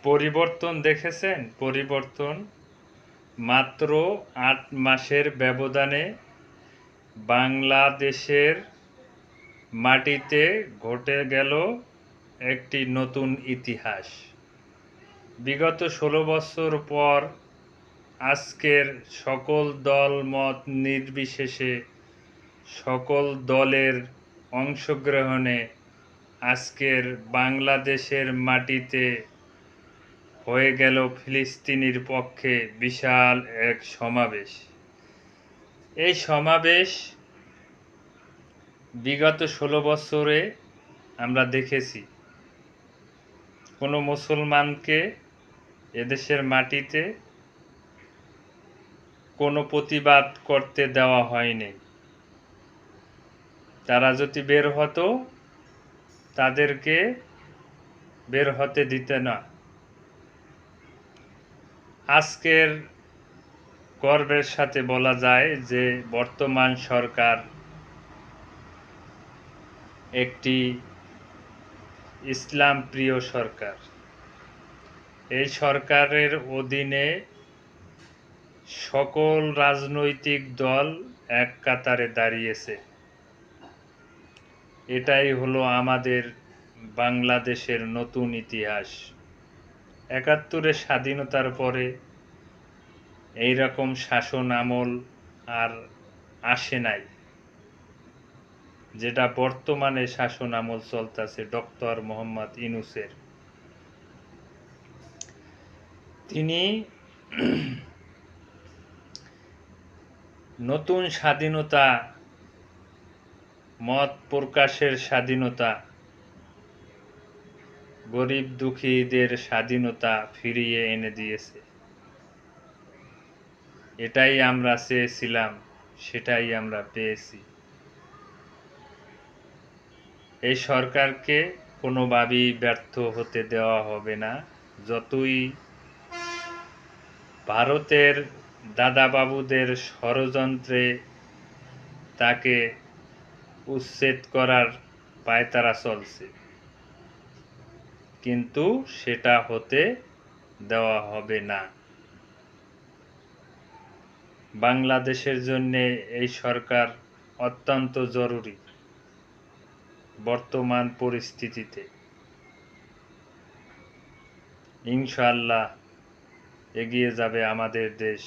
পরিবর্তন দেখেছেন? পরিবর্তন মাত্র ৮ মাসের ব্যবধানে বাংলাদেশের মাটিতে ঘটে গেল একটি নতুন ইতিহাস। বিগত ১৬ বছর পর আজকের সকল দল মত নির্বিশেষে সকল দলের অংশগ্রহণে আজকের বাংলাদেশের মাটিতে হয়ে গেল ফিলিস্তিনির পক্ষে বিশাল এক সমাবেশ। এই সমাবেশ বিগত ১৬ বছরে আমরা দেখেছি কোনো মুসলমানকে এদেশের মাটিতে কোনো প্রতিবাদ করতে দেওয়া হয়নি। তারা যদি বের হতো তাদেরকে বের হতে দিতে না। আজকের গর্বের সাথে বলা যায় যে বর্তমান সরকার একটি ইসলাম প্রিয় সরকার। এই সরকারের অধীনে সকল রাজনৈতিক দল এক কাতারে দাঁড়িয়েছে। এটাই হলো আমাদের বাংলাদেশের নতুন ইতিহাস। ৭১-এর স্বাধীনতার পরে এই রকম শাসন আমল আর আসে নাই, যেটা বর্তমানে শাসন আমল চলতেছে ডক্টর মোহাম্মদ ইউনূসের। তিনি নতুন স্বাধীনতা, মত প্রকাশের স্বাধীনতা, গরিব দুঃখীদের স্বাধীনতা ফিরিয়ে এনে দিয়েছে। এটাই আমরা চেয়েছিলাম, সেটাই আমরা পেয়েছি। এই সরকারকে কোনোভাবেই ব্যর্থ হতে দেওয়া হবে না। যতই ভারতের দাদাবাবুদের ষড়যন্ত্রে তাকে উচ্ছেদ করার পায়তারা চলছে, কিন্তু সেটা হতে দেওয়া হবে না। বাংলাদেশের জন্য এই সরকার অত্যন্ত জরুরি বর্তমান পরিস্থিতিতে। ইনশাআল্লাহ এগিয়ে যাবে আমাদের দেশ।